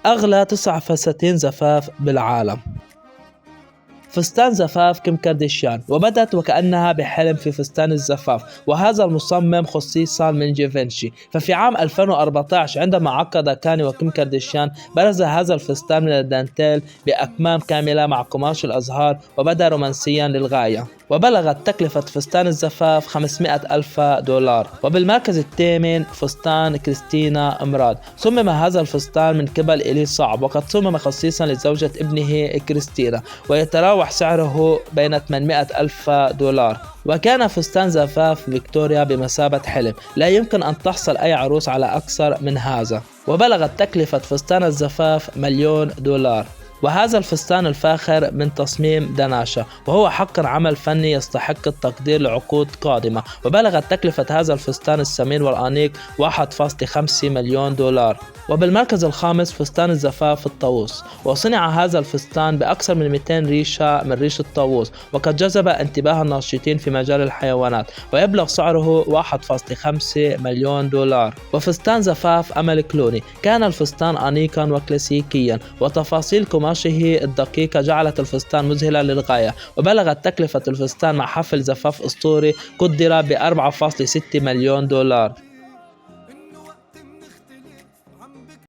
أغلى 9 فساتين زفاف بالعالم. فستان زفاف كيم كارديشيان، وبدت وكأنها بحلم في فستان الزفاف، وهذا المصمم خصيصا من جيفنشي. ففي عام 2014 عندما عقد كاني وكيم كارديشيان برز هذا الفستان من الدانتيل بأكمام كاملة مع قماش الأزهار، وبدا رومانسيا للغاية. وبلغت تكلفة فستان الزفاف 500 ألف دولار. وبالمركز الثامن فستان كريستينا إمراد. صمم هذا الفستان من قبل إلي صعب، وقد صمم خصيصا لزوجة ابنه كريستينا، ويتراوح سعره بين 800 ألف دولار. وكان فستان زفاف فيكتوريا بمثابة حلم، لا يمكن أن تحصل أي عروس على أكثر من هذا. وبلغت تكلفة فستان الزفاف $1,000,000. وهذا الفستان الفاخر من تصميم دناشا، وهو حقا عمل فني يستحق التقدير لعقود قادمة. وبلغت تكلفة هذا الفستان الثمين والأنيق $1.5 مليون. وبالمركز الخامس فستان الزفاف الطاووس، وصنع هذا الفستان بأكثر من 200 ريشة من ريش الطاووس، وقد جذب انتباه الناشطين في مجال الحيوانات، ويبلغ سعره $1.5 مليون. وفستان زفاف أمل كلوني، كان الفستان أنيقا وكلاسيكيا، وتفاصيل قماشه الدقيقة جعلت الفستان مذهلا للغاية. وبلغت تكلفة الفستان مع حفل زفاف أسطوري قدر ب $4.6 مليون.